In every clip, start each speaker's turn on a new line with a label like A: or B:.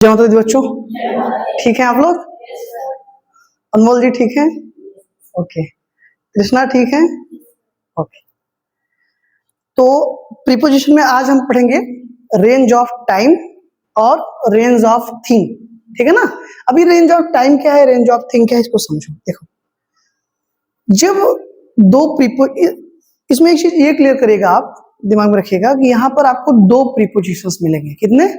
A: जय माता दी बच्चों, ठीक है आप लोग? अनमोल जी ठीक है? ओके। कृष्णा ठीक है? ओके। तो प्रीपोजिशन में आज हम पढ़ेंगे रेंज ऑफ टाइम और रेंज ऑफ थिंग, ठीक है ना? अभी रेंज ऑफ टाइम क्या है, रेंज ऑफ थिंग क्या है, इसको समझो। देखो, जब दो इसमें एक चीज ये क्लियर करेगा, आप दिमाग में रखिएगा कि यहाँ पर आपको दो प्रीपोजिशंस मिलेंगे। कितने?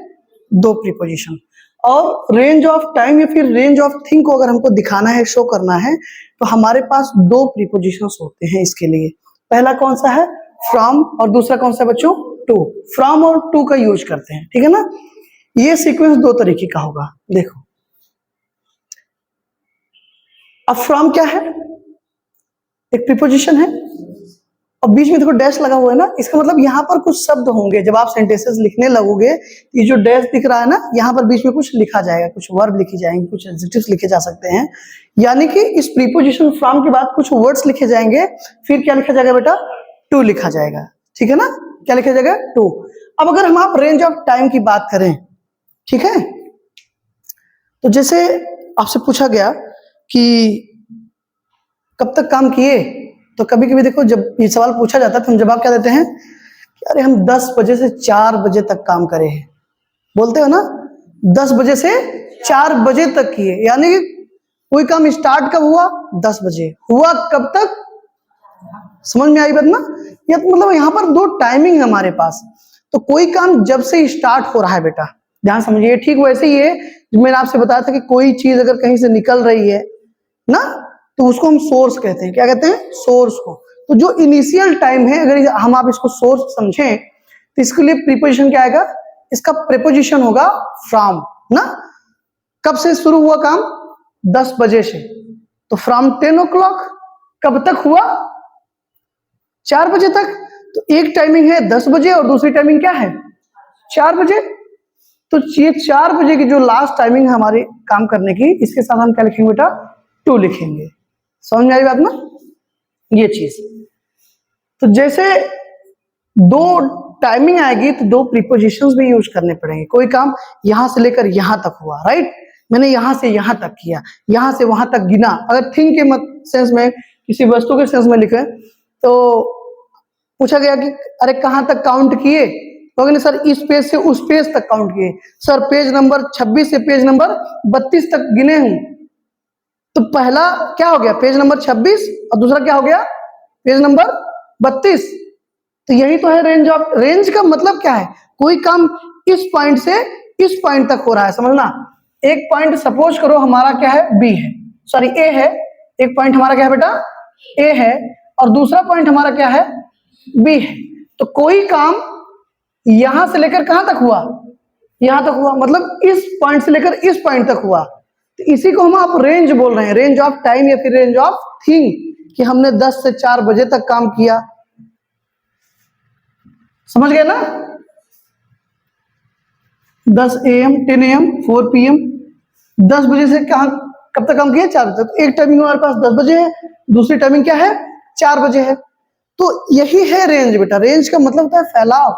A: दो प्रीपोजिशन। और रेंज ऑफ टाइम या फिर रेंज ऑफ थिंग को अगर हमको दिखाना है, शो करना है, तो हमारे पास दो प्रीपोजिशंस होते हैं इसके लिए। पहला कौन सा है? फ्रॉम, और दूसरा कौन सा बच्चों? टू। फ्रॉम और टू का यूज करते हैं, ठीक है ना? ये सीक्वेंस दो तरीके का होगा। देखो, अब फ्रॉम क्या है? एक प्रीपोजिशन है और बीच में देखो डैश लगा हुआ है ना, इसका मतलब यहाँ पर कुछ शब्द होंगे। जब आप सेंटेंसेस लिखने लगोगे, ये जो डैश दिख रहा है ना, यहाँ पर बीच में कुछ लिखा जाएगा, कुछ वर्ब लिखी जाएंगे, कुछ एडजेक्टिव्स लिखे जा सकते हैं। यानी कि इस प्रीपोजिशन फ्रॉम के बाद कुछ वर्ड्स लिखे जाएंगे, फिर क्या लिखा जाएगा बेटा? टू लिखा जाएगा, ठीक है ना? क्या लिखा जाएगा? टू। अब अगर हम आप रेंज ऑफ टाइम की बात करें, ठीक है, तो जैसे आपसे पूछा गया कि कब तक काम किए, तो कभी कभी देखो जब ये सवाल पूछा जाता है तो हम जवाब क्या देते हैं कि अरे हम 10 बजे से 4 बजे तक काम करे हैं। बोलते हो ना, 10 बजे से 4 बजे तक किए, यानी कि कोई काम स्टार्ट कब हुआ? 10 बजे। हुआ कब तक? समझ में आई बात ना? ये मतलब यहाँ पर दो टाइमिंग है हमारे पास। तो कोई काम जब से स्टार्ट हो रहा है बेटा, ध्यान समझिए। ठीक वैसे ही है, मैंने आपसे बताया था कि कोई चीज अगर कहीं से निकल रही है ना, तो उसको हम सोर्स कहते हैं। क्या कहते हैं? सोर्स को। तो जो इनिशियल टाइम है, अगर हम आप इसको सोर्स समझें, तो इसके लिए प्रीपोजिशन क्या आएगा? इसका प्रीपोजिशन होगा फ्रॉम ना। कब से शुरू हुआ काम? 10 बजे से, तो फ्रॉम 10 o'clock कब तक हुआ? 4 बजे तक। तो एक टाइमिंग है 10 बजे और दूसरी टाइमिंग क्या है? 4 बजे। तो ये 4 बजे की जो लास्ट टाइमिंग है हमारे काम करने की, इसके साथ हम क्या लिखेंगे बेटा? टू लिखेंगे। समझ में आई बात ना? ये चीज, तो जैसे दो टाइमिंग आएगी तो दो प्रीपोजिशंस भी यूज करने पड़ेंगे। कोई काम यहां से लेकर यहां तक हुआ, राइट? मैंने यहां से यहां तक किया, यहां से वहां तक गिना। अगर थिंग के सेंस में, किसी वस्तु के सेंस में लिखे, तो पूछा गया कि अरे कहां तक काउंट किए, तो सर इस पेज से उस पेज तक काउंट किए। सर पेज नंबर 26 से पेज नंबर 32 तक गिने हूं। तो पहला क्या हो गया? पेज नंबर 26, और दूसरा क्या हो गया? Page number 32। तो यही तो है रेंज ऑफ। रेंज का मतलब क्या है? कोई काम इस पॉइंट से इस पॉइंट तक हो रहा है, समझना। एक पॉइंट सपोज करो हमारा क्या है? बी है, सॉरी ए है। एक पॉइंट हमारा क्या है बेटा? ए है, और दूसरा पॉइंट हमारा क्या है? बी है। तो कोई काम यहां से लेकर कहां तक हुआ? यहां तक हुआ, मतलब इस पॉइंट से लेकर इस पॉइंट तक हुआ। तो इसी को हम आप रेंज बोल रहे हैं, रेंज ऑफ टाइम या फिर रेंज ऑफ थिंग, कि हमने 10 से 4 बजे तक काम किया। समझ गए ना? 10 AM, 10 AM, 4 PM, 10 बजे से कहां कब तक काम किया? 4 बजे तक। एक टाइमिंग हमारे पास 10 बजे है, दूसरी टाइमिंग क्या है? 4 बजे है। तो यही है रेंज बेटा। रेंज का मतलब होता है फैलाव,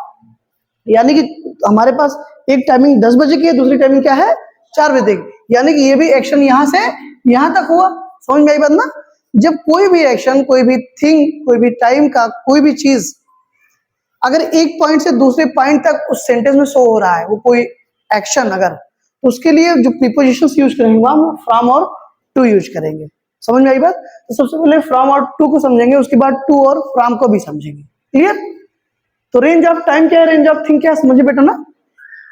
A: यानी कि हमारे पास एक टाइमिंग 10 बजे की है, दूसरी टाइमिंग क्या है? 4 बजे तक। यानी कि ये भी एक्शन यहां से यहां तक हुआ। समझ में आई बात ना? जब कोई भी एक्शन, कोई भी थिंग, कोई भी टाइम का कोई भी चीज अगर एक पॉइंट से दूसरे पॉइंट तक उस सेंटेंस में शो हो रहा है, वो कोई एक्शन, अगर, तो उसके लिए जो प्रीपोजिशंस यूज करेंगे वो हम फ्रॉम और टू यूज करेंगे। समझ में आई बात? तो सबसे पहले फ्रॉम और टू को समझेंगे, उसके बाद टू और फ्रॉम को भी समझेंगे। क्लियर? तो रेंज ऑफ टाइम क्या है, रेंज ऑफ थिंग क्या है, समझिए बेटा ना।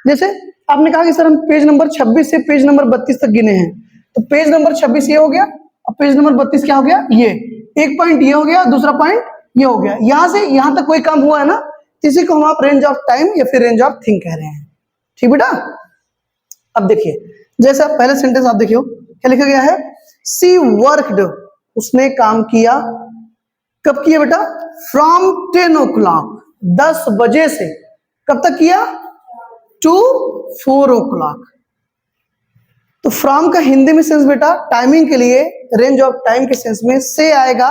A: जैसे आपने कहा कि सर हम पेज नंबर 26 से पेज नंबर 32 तक गिने हैं, तो पेज नंबर 26 ये हो गया, और पेज नंबर 32 क्या हो गया? ये। एक पॉइंट ये हो गया, दूसरा पॉइंट ये हो गया। यहां से यहां तक कोई काम हुआ है ना, इसी को हम आप रेंज ऑफ टाइम या फिर रेंज ऑफ थिंग कह रहे हैं। ठीक बेटा? अब देखिए, जैसे आप पहले सेंटेंस आप देखियो, क्या लिखा गया है? सी वर्कड, उसने काम किया। कब किया बेटा? फ्रॉम 10 o'clock, 10 बजे से। कब तक किया? To 4 o'clock। तो फ्रॉम का हिंदी में सेंस बेटा टाइमिंग के लिए रेंज ऑफ टाइम के सेंस में से आएगा,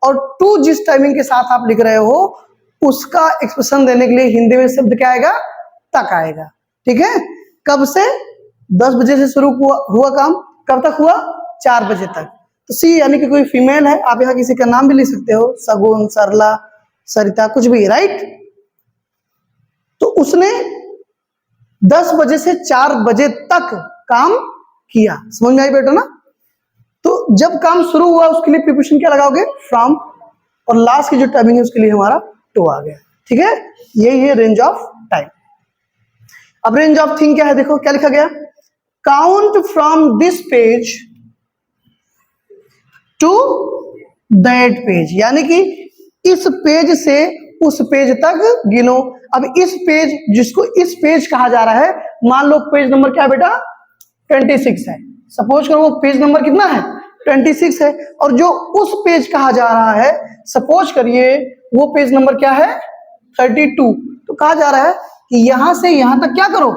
A: और टू जिस टाइमिंग के साथ आप लिख रहे हो उसका एक्सप्रेशन देने के लिए हिंदी में शब्द क्या आएगा? तक आएगा। ठीक है? कब से? 10 बजे से शुरू हुआ काम, कब तक हुआ? 4 बजे तक। तो सी यानी कि कोई फीमेल है, आप यहाँ किसी का नाम भी लिख सकते हो, सगुन, सरला, सरिता, कुछ भी, राइट। तो उसने 10 बजे से 4 बजे तक काम किया, समझ में आई बेटा ना। तो जब काम शुरू हुआ उसके लिए प्रीपोजिशन क्या लगाओगे? फ्रॉम, और लास्ट की जो टाइमिंग है उसके लिए हमारा टू आ गया, ठीक है। यही है रेंज ऑफ टाइम। अब रेंज ऑफ थिंग क्या है, देखो क्या लिखा गया, count from this page to that page, यानी कि इस पेज से उस पेज तक गिनो। अब इस पेज, जिसको इस पेज कहा जा रहा है, मान लो पेज नंबर क्या है बेटा? 26 है। सपोज करो वो पेज नंबर कितना है? 26 है। और जो उस पेज कहा जा रहा है, सपोज करिए वो पेज नंबर क्या है? 32। तो कहा जा रहा है कि यहां से यहां तक क्या करो?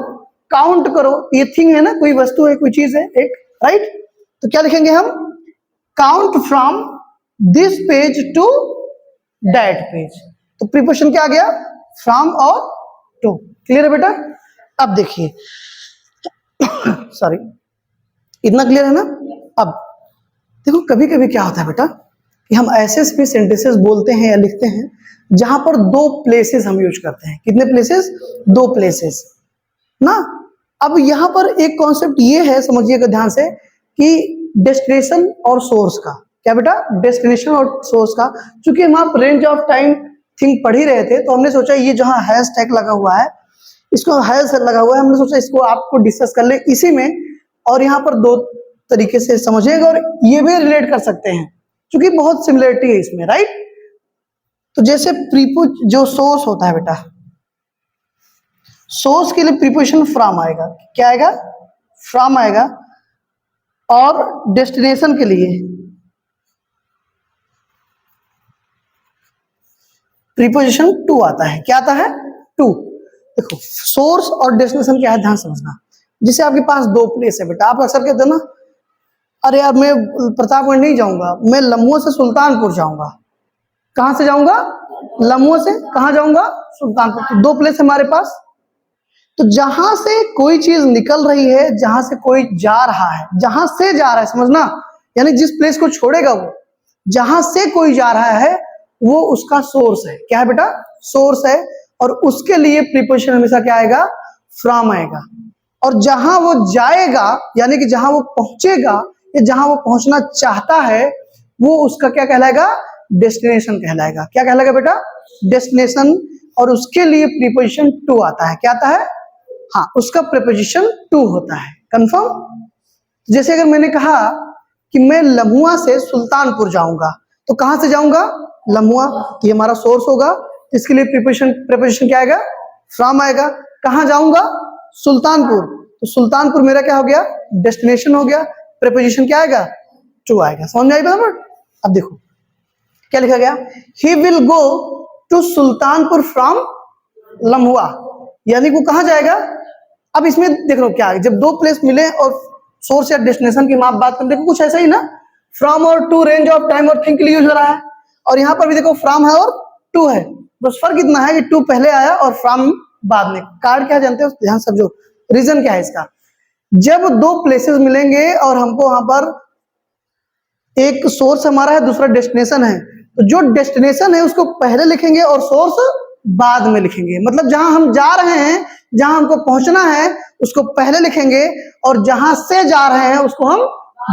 A: काउंट करो। ये थिंग है ना, कोई वस्तु है, कोई चीज है एक, राइट। तो क्या लिखेंगे हम? Count from this page to that page. तो प्रीपोजिशन क्या आ गया? फ्रॉम और टू। क्लियर है बेटा? अब देखिए सॉरी, इतना क्लियर है ना। अब देखो कभी कभी क्या होता है बेटा कि हम ऐसे भी सेंटेंसेस बोलते हैं या लिखते हैं जहां पर दो प्लेसेस हम यूज करते हैं। कितने प्लेसेस? दो प्लेसेस ना। अब यहां पर एक कॉन्सेप्ट ये है, समझिएगा ध्यान से, कि डेस्टिनेशन और सोर्स का। क्या बेटा? डेस्टिनेशन और सोर्स का। चूंकि हम आप रेंज ऑफ टाइम थिंग पढ़ ही रहे थे, तो हमने सोचा ये जहां हैश टैग लगा हुआ है, इसको हैश लगा हुआ है, हमने सोचा इसको आपको डिस्कस कर ले इसी में। और यहाँ पर दो तरीके से समझिएगा और ये भी रिलेट कर सकते हैं क्योंकि बहुत सिमिलरिटी है इसमें, राइट। तो जैसे प्रीपोज जो सोर्स होता है बेटा, सोर्स के लिए प्रीपोजिशन फ्रॉम आएगा। क्या आएगा? फ्रॉम आएगा। और डेस्टिनेशन के लिए प्रीपोजिशन टू आता है। क्या आता है? टू। देखो सोर्स और डेस्टिनेशन क्या है, ध्यान समझना। जिसे आपके पास दो प्लेस है बेटा, आप अक्सर कहते हैं ना, अरे यार मैं प्रतापगढ़ नहीं जाऊंगा, मैं लम्बुआ से सुल्तानपुर जाऊंगा। कहां से जाऊंगा? लम्बुआ से। कहां जाऊंगा? सुल्तानपुर। तो दो प्लेस हमारे पास। तो जहां से कोई चीज निकल रही है, जहां से कोई जा रहा है, जहां से जा रहा है, समझना, यानी जिस प्लेस को छोड़ेगा वो, जहां से कोई जा रहा है वो उसका सोर्स है। क्या है बेटा? सोर्स है। और उसके लिए प्रीपोजिशन हमेशा क्या आएगा? फ्रॉम आएगा। और जहां वो जाएगा, यानी कि जहां वो पहुंचेगा या जहां वो पहुंचना चाहता है, वो उसका क्या कहलाएगा? डेस्टिनेशन कहलाएगा। क्या कहलाएगा बेटा? डेस्टिनेशन। और उसके लिए प्रीपोजिशन टू आता है। क्या आता है? हाँ, उसका प्रीपोजिशन टू होता है। कंफर्म? जैसे अगर मैंने कहा कि मैं लम्बुआ से सुल्तानपुर जाऊंगा, तो कहां से जाऊंगा? लम्बुआ। ये हमारा सोर्स होगा। इसके लिए प्रीपोजिशन क्या आएगा? फ्रॉम आएगा। कहां जाऊंगा? सुल्तानपुर। तो सुल्तानपुर मेरा क्या हो गया? डेस्टिनेशन हो गया। प्रीपोजिशन क्या आएगा? टू आएगा। समझ में आई बराबर? अब देखो क्या लिखा गया, he will go to Sultanpur from Lamhua, यानी वो कहां जाएगा। अब इसमें देख लो क्या है, जब दो प्लेस मिले और सोर्स या डेस्टिनेशन की आप बात करें, देखो कुछ ऐसा ही ना, फ्रॉम और टू रेंज ऑफ टाइम और थिंग के लिए यूज हो रहा है। और यहाँ पर भी देखो फ्रॉम है और टू है, बस फर्क इतना है कि टू पहले आया और फ्रॉम बाद में। कार्ड क्या जानते हो, ध्यान समझो, रीजन क्या है इसका। जब दो प्लेसेस मिलेंगे और हमको वहां पर एक सोर्स हमारा है, दूसरा डेस्टिनेशन है, तो जो डेस्टिनेशन है उसको पहले लिखेंगे और सोर्स बाद में लिखेंगे। मतलब जहां हम जा रहे हैं, जहां हमको पहुंचना है, उसको पहले लिखेंगे और जहां से जा रहे हैं उसको हम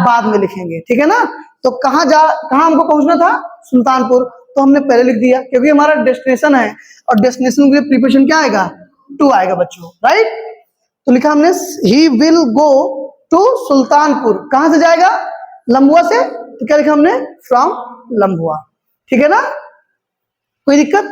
A: बाद में लिखेंगे। ठीक है ना। तो कहां हमको पहुंचना था? सुल्तानपुर, तो हमने पहले लिख दिया क्योंकि हमारा डेस्टिनेशन है। और डेस्टिनेशन के लिए प्रीपोजिशन क्या आएगा? टू आएगा बच्चों, राइट। तो लिखा हमने he will go to Sultanpur. कहां से जाएगा? लम्बुआ से। तो क्या लिखा हमने? फ्रॉम लम्बुआ। ठीक है ना, कोई दिक्कत?